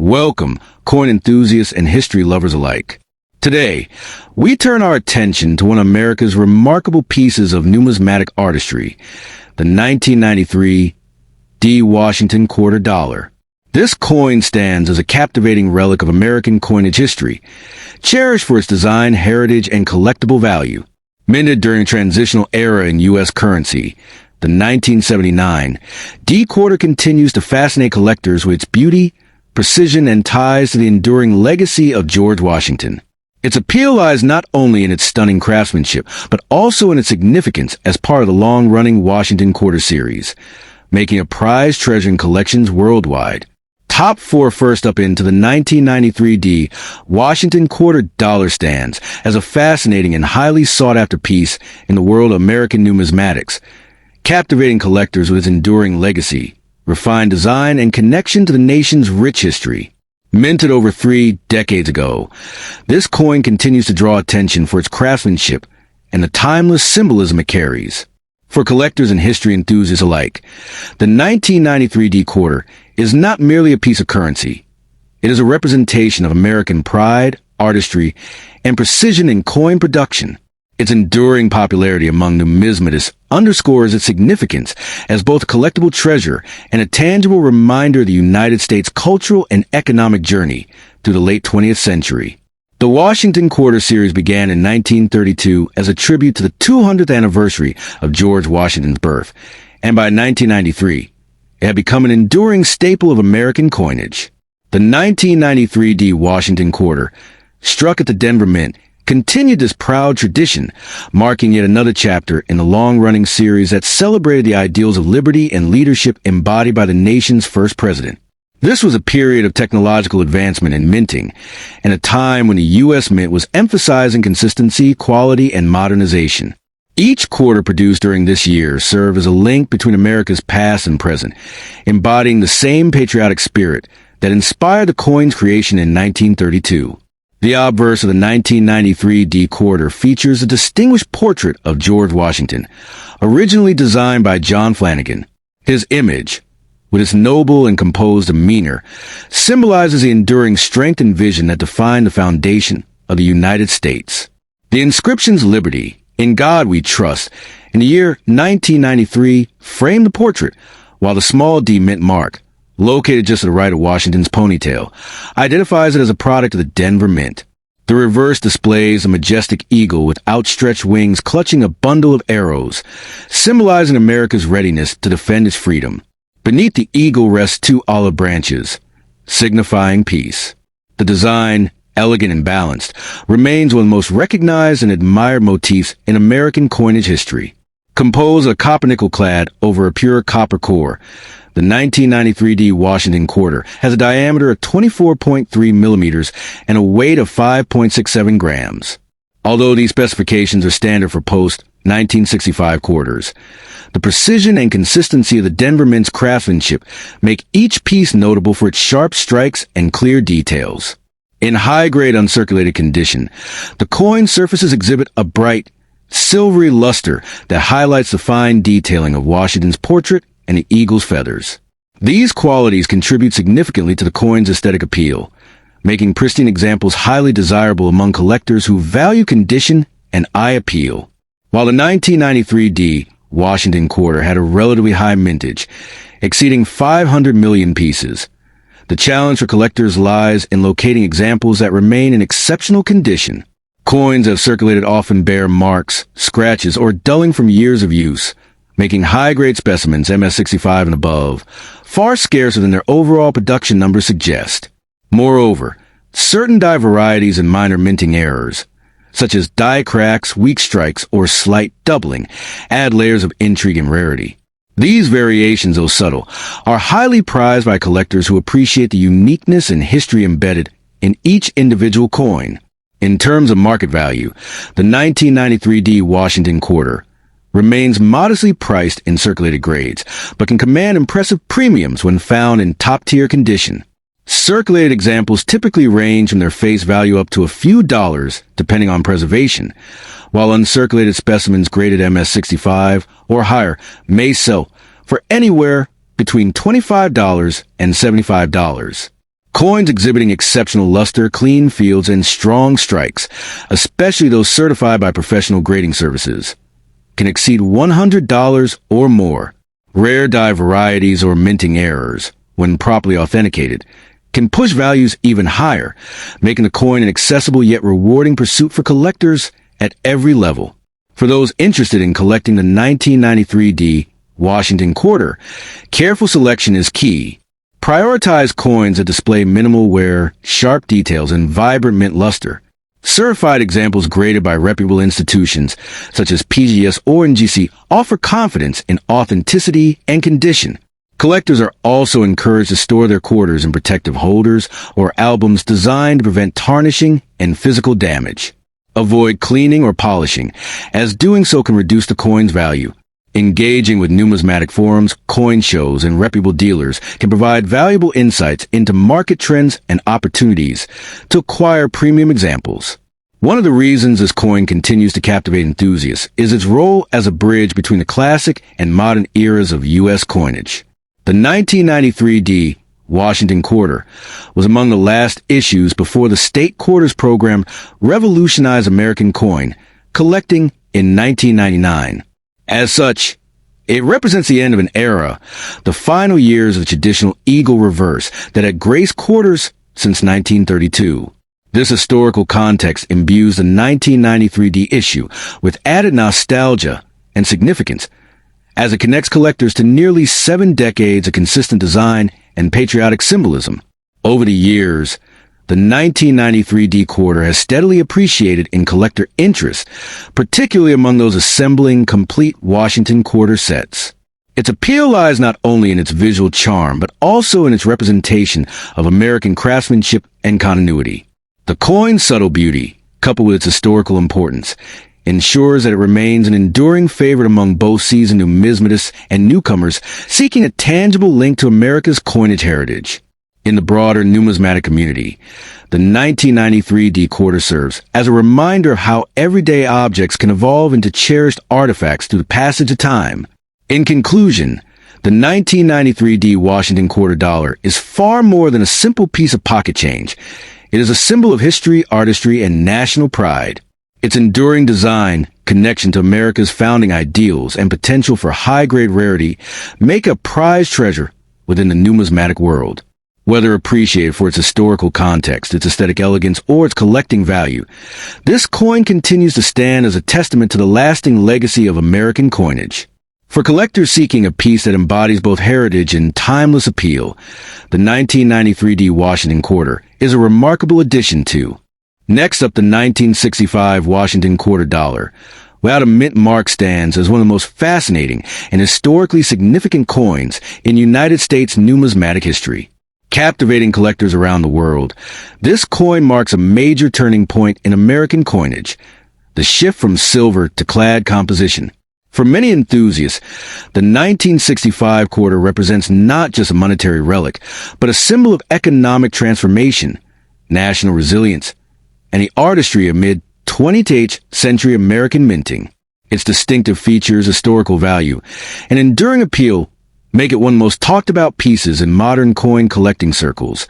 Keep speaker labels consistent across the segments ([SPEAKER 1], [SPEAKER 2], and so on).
[SPEAKER 1] Welcome, coin enthusiasts and history lovers alike. Today, we turn our attention to one of America's remarkable pieces of numismatic artistry, the 1993 D. Washington quarter dollar. This coin stands as a captivating relic of American coinage history, cherished for its design, heritage, and collectible value. Minted during a transitional era in U.S. currency, the 1979 D quarter continues to fascinate collectors with its beauty, precision, and ties to the enduring legacy of George Washington. Its appeal lies not only in its stunning craftsmanship, but also in its significance as part of the long-running Washington Quarter series, making a prized treasure in collections worldwide. Top 4 first up into the 1993 D Washington Quarter dollar stands as a fascinating and highly sought-after piece in the world of American numismatics, captivating collectors with its enduring legacy, refined design, and connection to the nation's rich history. Minted over 3 decades ago, this coin continues to draw attention for its craftsmanship and the timeless symbolism it carries. For collectors and history enthusiasts alike, the 1993 D quarter is not merely a piece of currency. It is a representation of American pride, artistry, and precision in coin production. Its enduring popularity among numismatists underscores its significance as both a collectible treasure and a tangible reminder of the United States' cultural and economic journey through the late 20th century. The Washington Quarter series began in 1932 as a tribute to the 200th anniversary of George Washington's birth, and by 1993, it had become an enduring staple of American coinage. The 1993 D Washington Quarter, struck at the Denver Mint, continued this proud tradition, marking yet another chapter in the long-running series that celebrated the ideals of liberty and leadership embodied by the nation's first president. This was a period of technological advancement in minting, and a time when the U.S. Mint was emphasizing consistency, quality, and modernization. Each quarter produced during this year served as a link between America's past and present, embodying the same patriotic spirit that inspired the coin's creation in 1932. The obverse of the 1993 D quarter features a distinguished portrait of George Washington, originally designed by John Flanagan. His image, with its noble and composed demeanor, symbolizes the enduring strength and vision that defined the foundation of the United States. The inscription's "Liberty, in God we trust," in the year 1993 framed the portrait, while the small D mint mark, located just to the right of Washington's ponytail, identifies it as a product of the Denver Mint. The reverse displays a majestic eagle with outstretched wings clutching a bundle of arrows, symbolizing America's readiness to defend its freedom. Beneath the eagle rest 2 olive branches, signifying peace. The design, elegant and balanced, remains one of the most recognized and admired motifs in American coinage history. Composed of copper nickel clad over a pure copper core, the 1993 D Washington Quarter has a diameter of 24.3 millimeters and a weight of 5.67 grams. Although these specifications are standard for post-1965 quarters, the precision and consistency of the Denver Mint's craftsmanship make each piece notable for its sharp strikes and clear details. In high-grade uncirculated condition, the coin surfaces exhibit a bright, silvery luster that highlights the fine detailing of Washington's portrait and the eagle's feathers. These qualities contribute significantly to the coin's aesthetic appeal, making pristine examples highly desirable among collectors who value condition and eye appeal. While the 1993 D Washington Quarter had a relatively high mintage, exceeding 500 million pieces, the challenge for collectors lies in locating examples that remain in exceptional condition. Coins that have circulated often bear marks, scratches, or dulling from years of use, making high-grade specimens, MS-65 and above, far scarcer than their overall production numbers suggest. Moreover, certain die varieties and minor minting errors, such as die cracks, weak strikes, or slight doubling, add layers of intrigue and rarity. These variations, though subtle, are highly prized by collectors who appreciate the uniqueness and history embedded in each individual coin. In terms of market value, the 1993 D Washington Quarter remains modestly priced in circulated grades, but can command impressive premiums when found in top-tier condition. Circulated examples typically range from their face value up to a few dollars, depending on preservation, while uncirculated specimens graded MS-65 or higher may sell for anywhere between $25 and $75. Coins exhibiting exceptional luster, clean fields, and strong strikes, especially those certified by professional grading services, can exceed $100 or more. Rare die varieties or minting errors, when properly authenticated, can push values even higher, making the coin an accessible yet rewarding pursuit for collectors at every level. For those interested in collecting the 1993D Washington quarter, careful selection is key. Prioritize coins that display minimal wear, sharp details, and vibrant mint luster. Certified examples graded by reputable institutions such as PGS or NGC offer confidence in authenticity and condition. Collectors are also encouraged to store their quarters in protective holders or albums designed to prevent tarnishing and physical damage. Avoid cleaning or polishing, as doing so can reduce the coin's value. Engaging with numismatic forums, coin shows, and reputable dealers can provide valuable insights into market trends and opportunities to acquire premium examples. One of the reasons this coin continues to captivate enthusiasts is its role as a bridge between the classic and modern eras of U.S. coinage. The 1993D Washington quarter was among the last issues before the state quarters program revolutionized American coin collecting in 1999. As such, it represents the end of an era, the final years of the traditional eagle reverse that had graced quarters since 1932. This historical context imbues the 1993D issue with added nostalgia and significance, as it connects collectors to nearly 7 decades of consistent design and patriotic symbolism. Over the years, the 1993D quarter has steadily appreciated in collector interest, particularly among those assembling complete Washington quarter sets. Its appeal lies not only in its visual charm, but also in its representation of American craftsmanship and continuity. The coin's subtle beauty, coupled with its historical importance, ensures that it remains an enduring favorite among both seasoned numismatists and newcomers seeking a tangible link to America's coinage heritage. In the broader numismatic community, the 1993D quarter serves as a reminder of how everyday objects can evolve into cherished artifacts through the passage of time. In conclusion, the 1993D Washington quarter dollar is far more than a simple piece of pocket change. It is a symbol of history, artistry, and national pride. Its enduring design, connection to America's founding ideals, and potential for high-grade rarity make a prized treasure within the numismatic world. Whether appreciated for its historical context, its aesthetic elegance, or its collecting value, this coin continues to stand as a testament to the lasting legacy of American coinage. For collectors seeking a piece that embodies both heritage and timeless appeal, the 1993D Washington quarter is a remarkable addition to. Next up, the 1965 Washington quarter dollar. Without a mint mark, stands as one of the most fascinating and historically significant coins in United States numismatic history. Captivating collectors around the world, this coin marks a major turning point in American coinage, the shift from silver to clad composition. For many enthusiasts, the 1965 quarter represents not just a monetary relic, but a symbol of economic transformation, national resilience, and the artistry amid 20th century American minting. Its distinctive features, historical value, and enduring appeal make it one of the most talked about pieces in modern coin collecting circles.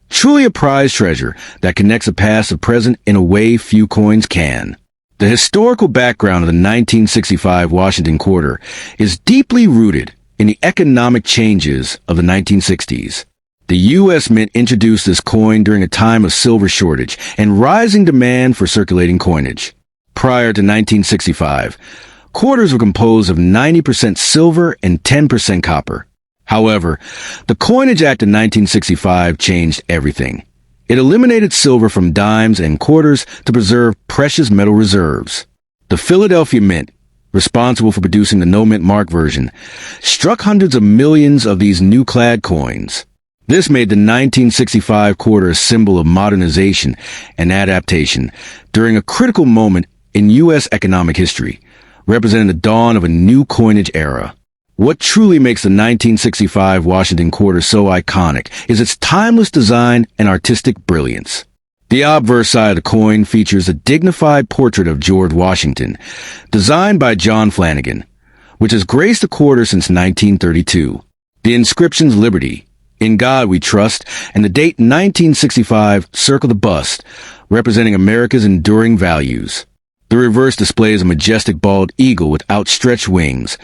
[SPEAKER 1] Truly a prized treasure that connects the past to present in a way few coins can. The historical background of the 1965 Washington quarter is deeply rooted in the economic changes of the 1960s. The U.S. Mint introduced this coin during a time of silver shortage and rising demand for circulating coinage. Prior to 1965, quarters were composed of 90% silver and 10% copper. However, the Coinage Act of 1965 changed everything. It eliminated silver from dimes and quarters to preserve precious metal reserves. The Philadelphia Mint, responsible for producing the no-mint mark version, struck hundreds of millions of these new clad coins. This made the 1965 quarter a symbol of modernization and adaptation during a critical moment in U.S. economic history, representing the dawn of a new coinage era. What truly makes the 1965 Washington quarter so iconic is its timeless design and artistic brilliance. The obverse side of the coin features a dignified portrait of George Washington, designed by John Flanagan, which has graced the quarter since 1932. The inscriptions Liberty "In God We Trust," and the date 1965 circle the bust, representing America's enduring values. The reverse displays a majestic bald eagle with outstretched wings,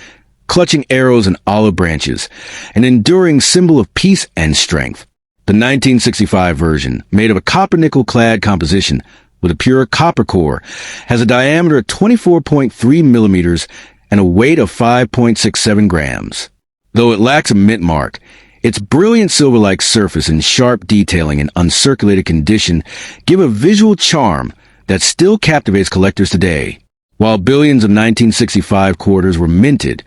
[SPEAKER 1] clutching arrows and olive branches, an enduring symbol of peace and strength. The 1965 version, made of a copper-nickel-clad composition with a pure copper core, has a diameter of 24.3 millimeters and a weight of 5.67 grams. Though it lacks a mint mark, its brilliant silver-like surface and sharp detailing in uncirculated condition give a visual charm that still captivates collectors today. While billions of 1965 quarters were minted,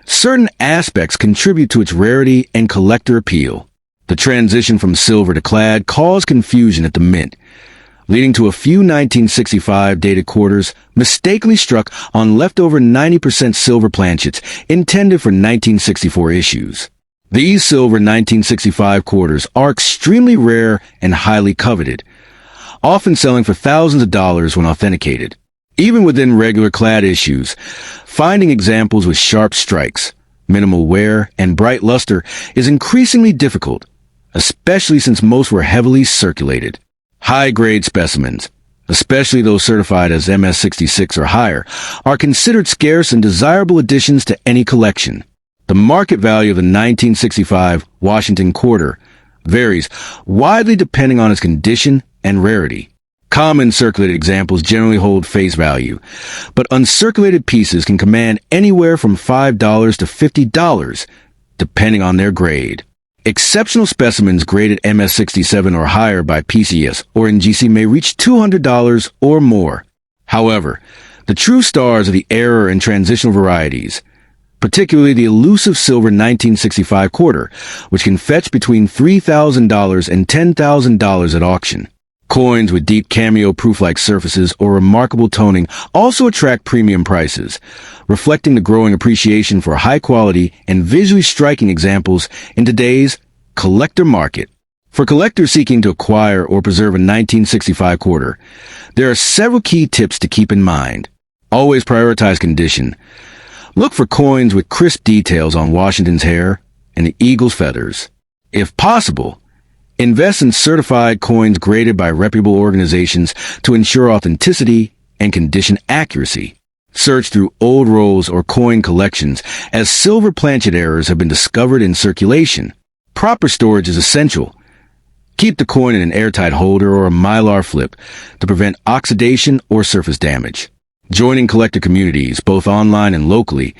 [SPEAKER 1] certain aspects contribute to its rarity and collector appeal. The transition from silver to clad caused confusion at the mint, leading to a few 1965 dated quarters mistakenly struck on leftover 90% silver planchets intended for 1964 issues. These silver 1965 quarters are extremely rare and highly coveted, often selling for thousands of dollars when authenticated. Even within regular clad issues, finding examples with sharp strikes, minimal wear, and bright luster is increasingly difficult, especially since most were heavily circulated. High-grade specimens, especially those certified as MS-66 or higher, are considered scarce and desirable additions to any collection. The market value of the 1965 Washington quarter varies widely depending on its condition and rarity. Common circulated examples generally hold face value, but uncirculated pieces can command anywhere from $5 to $50, depending on their grade. Exceptional specimens graded MS-67 or higher by PCS or NGC may reach $200 or more. However, the true stars are the error and transitional varieties, particularly the elusive silver 1965 quarter, which can fetch between $3,000 and $10,000 at auction. Coins with deep cameo proof-like surfaces or remarkable toning also attract premium prices, reflecting the growing appreciation for high-quality and visually striking examples in today's collector market. For collectors seeking to acquire or preserve a 1965 quarter, there are several key tips to keep in mind. Always prioritize condition. Look for coins with crisp details on Washington's hair and the eagle's feathers. If possible, invest in certified coins graded by reputable organizations to ensure authenticity and condition accuracy. Search through old rolls or coin collections, as silver planchet errors have been discovered in circulation. Proper storage is essential. Keep the coin in an airtight holder or a mylar flip to prevent oxidation or surface damage. Joining collector communities, both online and locally,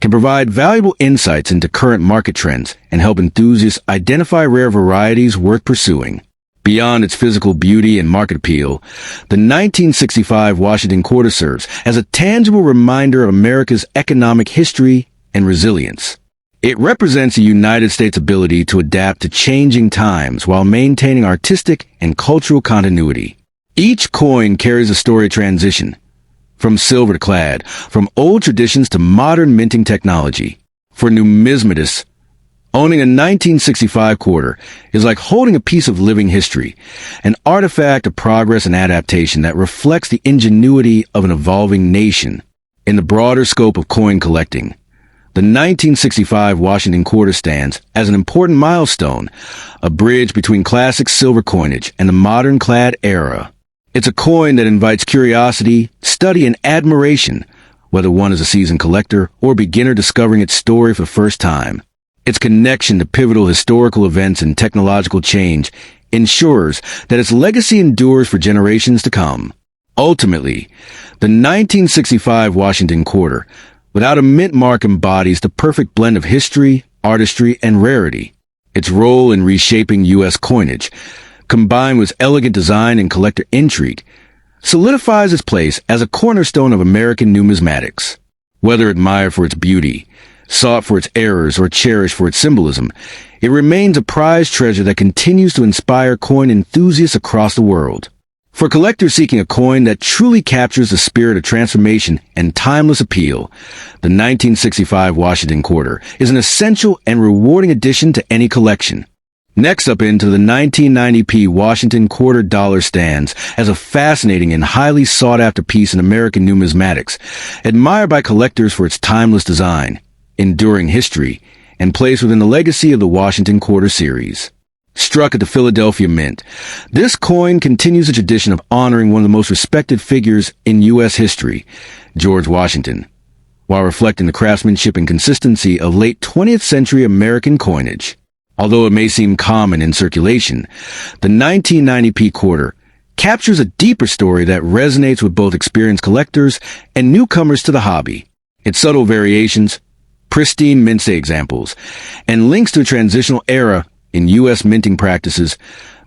[SPEAKER 1] can provide valuable insights into current market trends and help enthusiasts identify rare varieties worth pursuing. Beyond its physical beauty and market appeal, the 1965 Washington quarter serves as a tangible reminder of America's economic history and resilience. It represents the United States' ability to adapt to changing times while maintaining artistic and cultural continuity. Each coin carries a story of transition, from silver to clad, from old traditions to modern minting technology. For numismatists, owning a 1965 quarter is like holding a piece of living history, an artifact of progress and adaptation that reflects the ingenuity of an evolving nation. In the broader scope of coin collecting, the 1965 Washington quarter stands as an important milestone, a bridge between classic silver coinage and the modern clad era. It's a coin that invites curiosity, study, and admiration, whether one is a seasoned collector or a beginner discovering its story for the first time. Its connection to pivotal historical events and technological change ensures that its legacy endures for generations to come. Ultimately, the 1965 Washington quarter, without a mint mark, embodies the perfect blend of history, artistry, and rarity. Its role in reshaping U.S. coinage, combined with elegant design and collector intrigue, solidifies its place as a cornerstone of American numismatics. Whether admired for its beauty, sought for its errors, or cherished for its symbolism, it remains a prized treasure that continues to inspire coin enthusiasts across the world. For collectors seeking a coin that truly captures the spirit of transformation and timeless appeal, the 1965 Washington quarter is an essential and rewarding addition to any collection. Next up into the 1990p Washington quarter dollar stands as a fascinating and highly sought-after piece in American numismatics, admired by collectors for its timeless design, enduring history, and placed within the legacy of the Washington Quarter series. Struck at the Philadelphia Mint, this coin continues the tradition of honoring one of the most respected figures in U.S. history, George Washington, while reflecting the craftsmanship and consistency of late 20th century American coinage. Although it may seem common in circulation, the 1990p quarter captures a deeper story that resonates with both experienced collectors and newcomers to the hobby. Its subtle variations, pristine mint state examples, and links to a transitional era in U.S. minting practices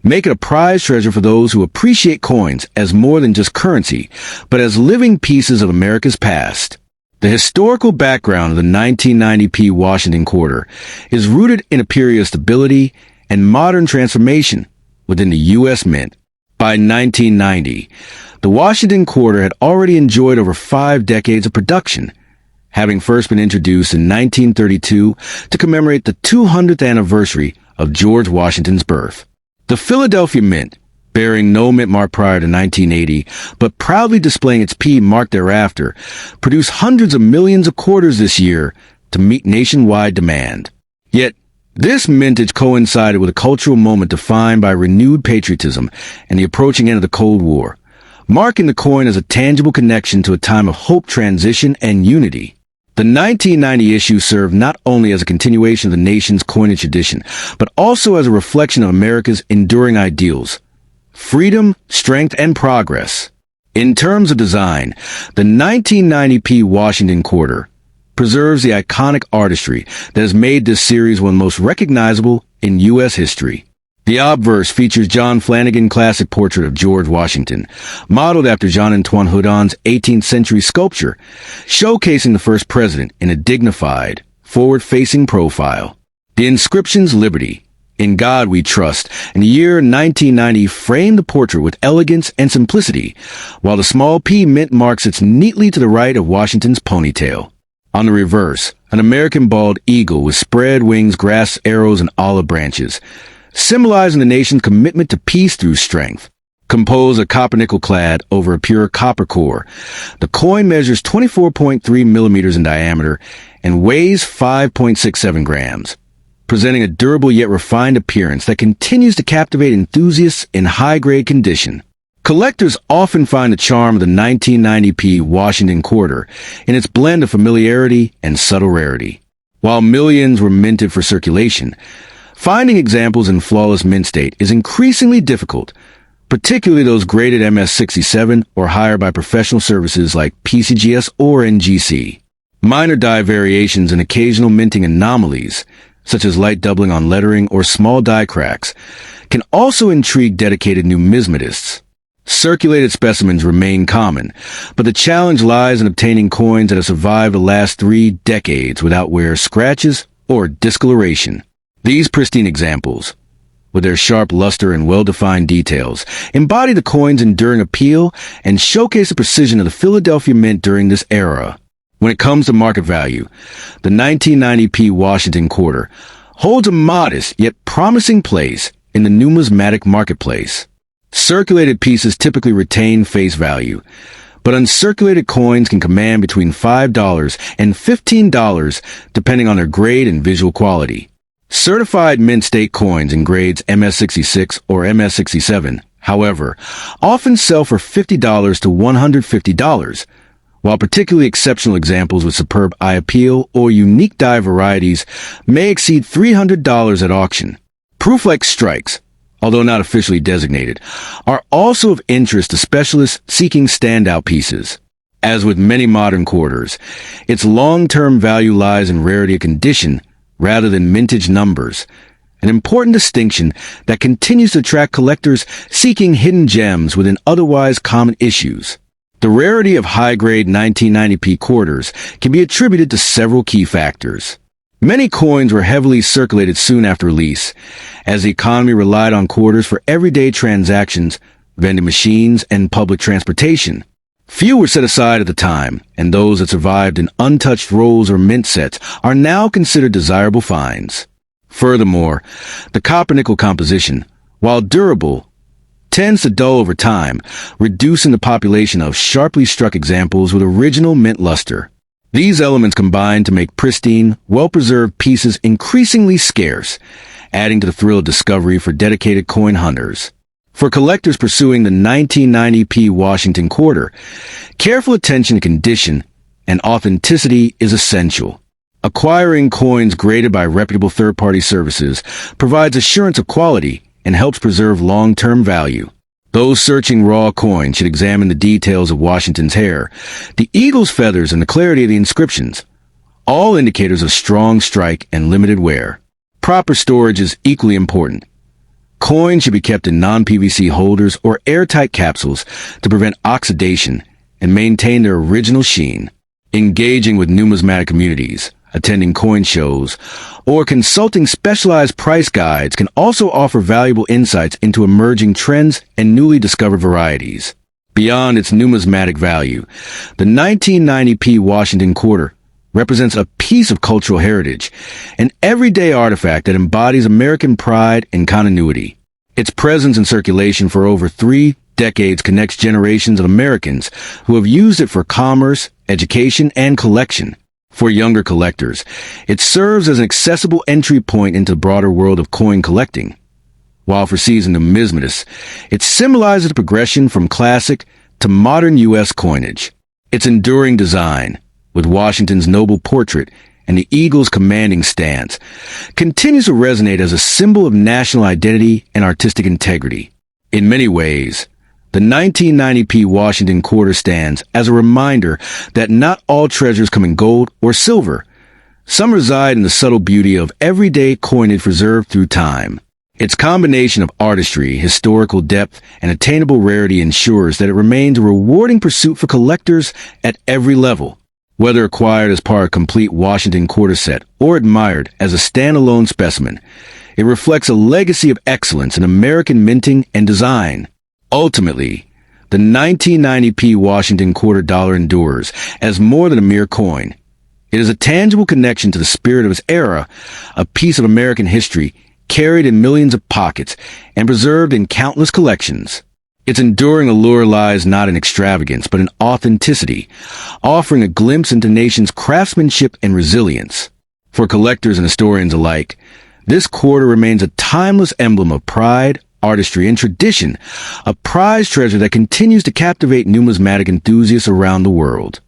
[SPEAKER 1] make it a prized treasure for those who appreciate coins as more than just currency, but as living pieces of America's past. The historical background of the 1990p Washington Quarter is rooted in a period of stability and modern transformation within the U.S. Mint. By 1990, the Washington Quarter had already enjoyed over 5 decades of production, having first been introduced in 1932 to commemorate the 200th anniversary of George Washington's birth. The Philadelphia Mint, bearing no mint mark prior to 1980, but proudly displaying its P mark thereafter, produced hundreds of millions of quarters this year to meet nationwide demand. Yet, this mintage coincided with a cultural moment defined by renewed patriotism and the approaching end of the Cold War, marking the coin as a tangible connection to a time of hope, transition, and unity. The 1990 issue served not only as a continuation of the nation's coinage tradition, but also as a reflection of America's enduring ideals: freedom, strength, and progress. In terms of design, the 1990p Washington Quarter preserves the iconic artistry that has made this series one of the most recognizable in U.S. history. The obverse features John Flanagan's classic portrait of George Washington, modeled after Jean-Antoine Houdon's 18th century sculpture, showcasing the first president in a dignified, forward-facing profile. The inscriptions "Liberty," "In God We Trust," and the year 1990 frame the portrait with elegance and simplicity, while the small P mint mark sits neatly to the right of Washington's ponytail. On the reverse, an American bald eagle with spread wings grasps arrows and olive branches, symbolizing the nation's commitment to peace through strength. Composed of copper-nickel clad over a pure copper core, the coin measures 24.3 millimeters in diameter and weighs 5.67 grams, presenting a durable yet refined appearance that continues to captivate enthusiasts in high-grade condition. Collectors often find the charm of the 1990p Washington Quarter in its blend of familiarity and subtle rarity. While millions were minted for circulation, finding examples in flawless mint state is increasingly difficult, particularly those graded MS-67 or higher by professional services like PCGS or NGC. Minor die variations and occasional minting anomalies, such as light doubling on lettering or small die cracks, can also intrigue dedicated numismatists. Circulated specimens remain common, but the challenge lies in obtaining coins that have survived the last 3 decades without wear, scratches, or discoloration. These pristine examples, with their sharp luster and well-defined details, embody the coin's enduring appeal and showcase the precision of the Philadelphia Mint during this era. When it comes to market value, the 1990p Washington Quarter holds a modest yet promising place in the numismatic marketplace. Circulated pieces typically retain face value, but uncirculated coins can command between $5 and $15 depending on their grade and visual quality. Certified mint state coins in grades MS-66 or MS-67, however, often sell for $50 to $150, while particularly exceptional examples with superb eye appeal or unique die varieties may exceed $300 at auction. Proof-like strikes, although not officially designated, are also of interest to specialists seeking standout pieces. As with many modern quarters, its long-term value lies in rarity of condition rather than mintage numbers, an important distinction that continues to attract collectors seeking hidden gems within otherwise common issues. The rarity of high-grade 1990p quarters can be attributed to several key factors. Many coins were heavily circulated soon after release, as the economy relied on quarters for everyday transactions, vending machines, and public transportation. Few were set aside at the time, and those that survived in untouched rolls or mint sets are now considered desirable finds. Furthermore, the copper-nickel composition, while durable, tends to dull over time, reducing the population of sharply struck examples with original mint luster. These elements combine to make pristine, well-preserved pieces increasingly scarce, adding to the thrill of discovery for dedicated coin hunters. For collectors pursuing the 1990p Washington quarter, careful attention to condition and authenticity is essential. Acquiring coins graded by reputable third-party services provides assurance of quality and helps preserve long-term value. Those searching raw coins should examine the details of Washington's hair, the eagle's feathers, and the clarity of the inscriptions, all indicators of strong strike and limited wear. Proper storage is equally important. Coins should be kept in non-PVC holders or airtight capsules to prevent oxidation and maintain their original sheen. Engaging with numismatic communities, attending coin shows, or consulting specialized price guides can also offer valuable insights into emerging trends and newly discovered varieties. Beyond its numismatic value, the 1990p Washington quarter represents a piece of cultural heritage, an everyday artifact that embodies American pride and continuity. Its presence in circulation for over 3 decades connects generations of Americans who have used it for commerce, education, and collection. For younger collectors, it serves as an accessible entry point into the broader world of coin collecting. While for seasoned numismatists, it symbolizes the progression from classic to modern U.S. coinage. Its enduring design, with Washington's noble portrait and the eagle's commanding stance, continues to resonate as a symbol of national identity and artistic integrity. In many ways, the 1990p Washington quarter stands as a reminder that not all treasures come in gold or silver. Some reside in the subtle beauty of everyday coinage preserved through time. Its combination of artistry, historical depth, and attainable rarity ensures that it remains a rewarding pursuit for collectors at every level. Whether acquired as part of a complete Washington quarter set or admired as a standalone specimen, it reflects a legacy of excellence in American minting and design. Ultimately, the 1990p Washington quarter dollar endures as more than a mere coin. It is a tangible connection to the spirit of its era, a piece of American history carried in millions of pockets and preserved in countless collections. Its enduring allure lies not in extravagance, but in authenticity, offering a glimpse into the nation's craftsmanship and resilience. For collectors and historians alike, this quarter remains a timeless emblem of pride, artistry, and tradition, a prized treasure that continues to captivate numismatic enthusiasts around the world.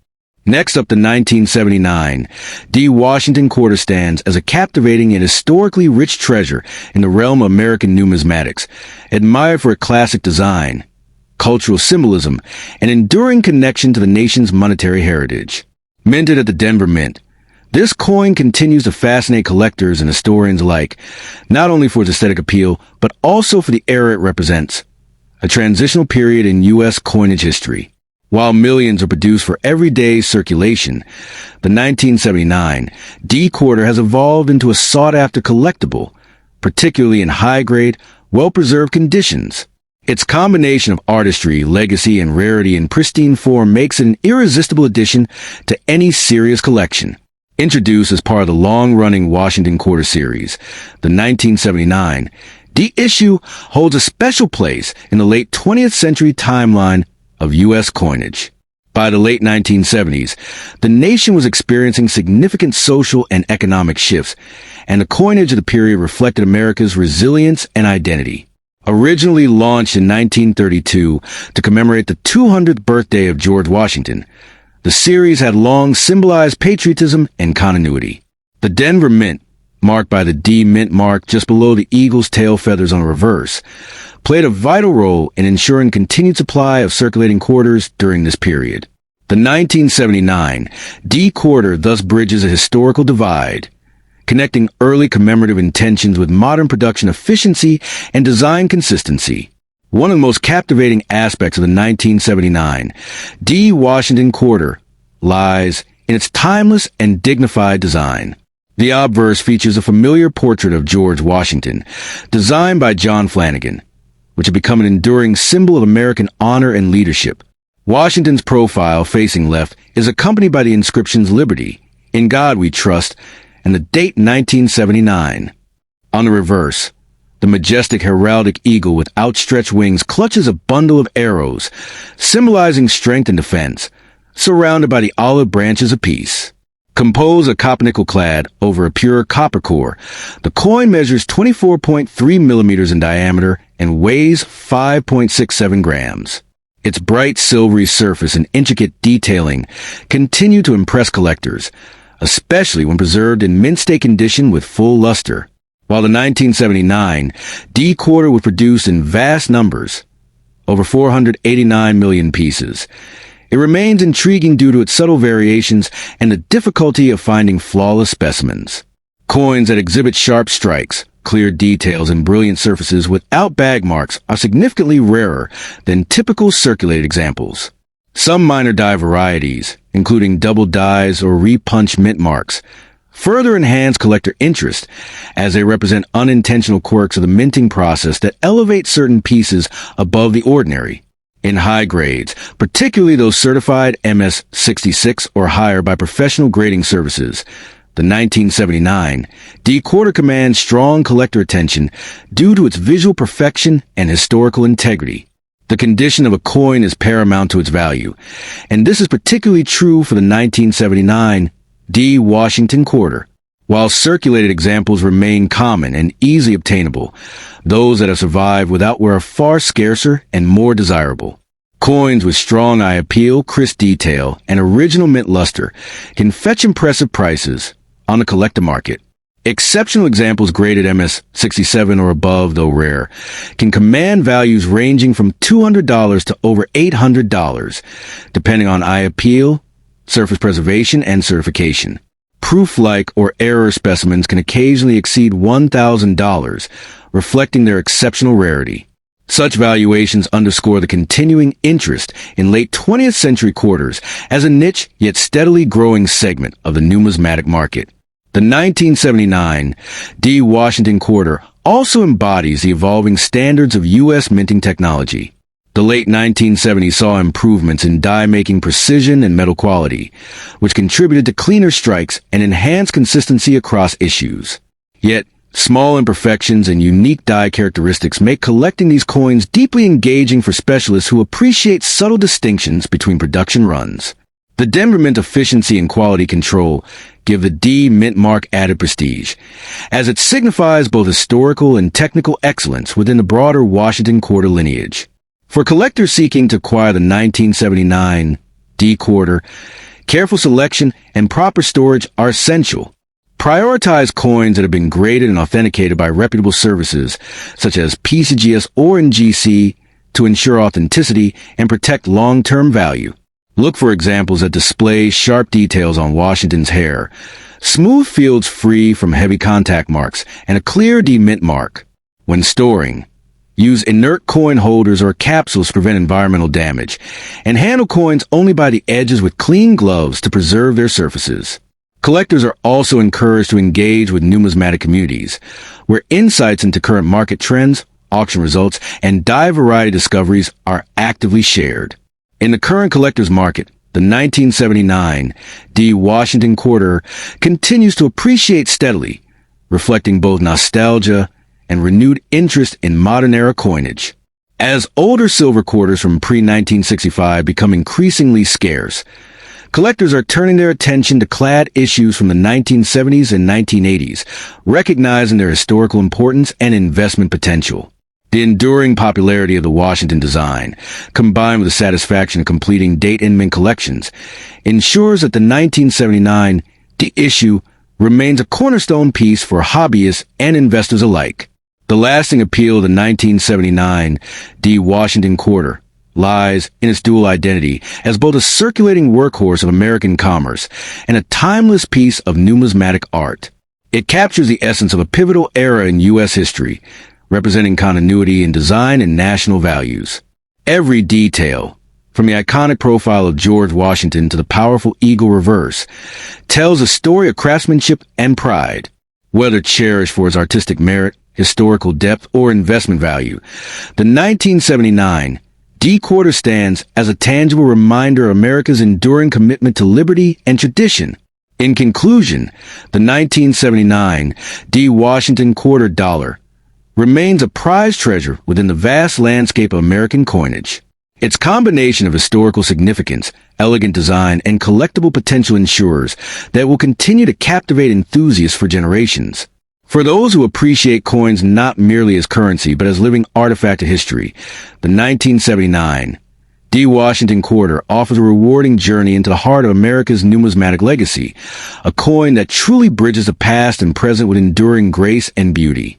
[SPEAKER 1] Next up, the 1979 D. Washington quarter stands as a captivating and historically rich treasure in the realm of American numismatics, admired for its classic design, cultural symbolism, and enduring connection to the nation's monetary heritage. Minted at the Denver Mint, this coin continues to fascinate collectors and historians alike, not only for its aesthetic appeal, but also for the era it represents, a transitional period in U.S. coinage history. While millions are produced for everyday circulation, the 1979 D quarter has evolved into a sought-after collectible, particularly in high-grade, well-preserved conditions. Its combination of artistry, legacy, and rarity in pristine form makes it an irresistible addition to any serious collection. Introduced as part of the long-running Washington Quarter series, the 1979 D issue holds a special place in the late 20th century timeline of U.S. coinage. By the late 1970s, the nation was experiencing significant social and economic shifts, and the coinage of the period reflected America's resilience and identity. Originally launched in 1932 to commemorate the 200th birthday of George Washington, the series had long symbolized patriotism and continuity. The Denver Mint, marked by the D mint mark just below the eagle's tail feathers on the reverse, played a vital role in ensuring continued supply of circulating quarters during this period. The 1979 D quarter thus bridges a historical divide, connecting early commemorative intentions with modern production efficiency and design consistency. One of the most captivating aspects of the 1979 D. Washington quarter lies in its timeless and dignified design. The obverse features a familiar portrait of George Washington, designed by John Flanagan, which had become an enduring symbol of American honor and leadership. Washington's profile, facing left, is accompanied by the inscriptions "Liberty," "In God We Trust," and the date 1979. On the reverse, the majestic heraldic eagle with outstretched wings clutches a bundle of arrows, symbolizing strength and defense, surrounded by the olive branches of peace. Composed of copper-nickel clad over a pure copper core, the coin measures 24.3 millimeters in diameter and weighs 5.67 grams. Its bright silvery surface and intricate detailing continue to impress collectors, especially when preserved in mint-state condition with full luster. While the 1979 D quarter was produced in vast numbers, over 489 million pieces, it remains intriguing due to its subtle variations and the difficulty of finding flawless specimens. Coins that exhibit sharp strikes, clear details, and brilliant surfaces without bag marks are significantly rarer than typical circulated examples. Some minor die varieties, including double dies or repunch mint marks, further enhance collector interest as they represent unintentional quirks of the minting process that elevate certain pieces above the ordinary. In high grades, particularly those certified MS-66 or higher by professional grading services, the 1979 D quarter commands strong collector attention due to its visual perfection and historical integrity. The condition of a coin is paramount to its value, and this is particularly true for the 1979 D Washington quarter. While circulated examples remain common and easily obtainable, those that have survived without wear are far scarcer and more desirable. Coins with strong eye appeal, crisp detail, and original mint luster can fetch impressive prices on the collector market. Exceptional examples graded MS-67 or above, though rare, can command values ranging from $200 to over $800, depending on eye appeal, surface preservation, and certification. Proof-like or error specimens can occasionally exceed $1,000, reflecting their exceptional rarity. Such valuations underscore the continuing interest in late 20th century quarters as a niche yet steadily growing segment of the numismatic market. The 1979 D Washington quarter also embodies the evolving standards of U.S. minting technology. The late 1970s saw improvements in die-making precision and metal quality, which contributed to cleaner strikes and enhanced consistency across issues. Yet, small imperfections and unique die characteristics make collecting these coins deeply engaging for specialists who appreciate subtle distinctions between production runs. The temperament, efficiency, and quality control give the D mint mark added prestige, as it signifies both historical and technical excellence within the broader Washington quarter lineage. For collectors seeking to acquire the 1979 D quarter, careful selection and proper storage are essential. Prioritize coins that have been graded and authenticated by reputable services such as PCGS or NGC to ensure authenticity and protect long-term value. Look for examples that display sharp details on Washington's hair, smooth fields free from heavy contact marks, and a clear D mint mark. When storing, use inert coin holders or capsules to prevent environmental damage, and handle coins only by the edges with clean gloves to preserve their surfaces. Collectors are also encouraged to engage with numismatic communities, where insights into current market trends, auction results, and die variety discoveries are actively shared. In the current collector's market, the 1979 D Washington quarter continues to appreciate steadily, reflecting both nostalgia and renewed interest in modern-era coinage. As older silver quarters from pre-1965 become increasingly scarce, collectors are turning their attention to clad issues from the 1970s and 1980s, recognizing their historical importance and investment potential. The enduring popularity of the Washington design, combined with the satisfaction of completing date and mint collections, ensures that the 1979 D issue remains a cornerstone piece for hobbyists and investors alike. The lasting appeal of the 1979 D Washington quarter lies in its dual identity as both a circulating workhorse of American commerce and a timeless piece of numismatic art. It captures the essence of a pivotal era in U.S. history, representing continuity in design and national values. Every detail, from the iconic profile of George Washington to the powerful eagle reverse, tells a story of craftsmanship and pride. Whether cherished for its artistic merit, historical depth, or investment value, the 1979 D quarter stands as a tangible reminder of America's enduring commitment to liberty and tradition. In conclusion, the 1979 D Washington quarter dollar remains a prized treasure within the vast landscape of American coinage. Its combination of historical significance, elegant design, and collectible potential ensures that it will continue to captivate enthusiasts for generations. For those who appreciate coins not merely as currency but as living artifact of history, the 1979 D. Washington Quarter offers a rewarding journey into the heart of America's numismatic legacy, a coin that truly bridges the past and present with enduring grace and beauty.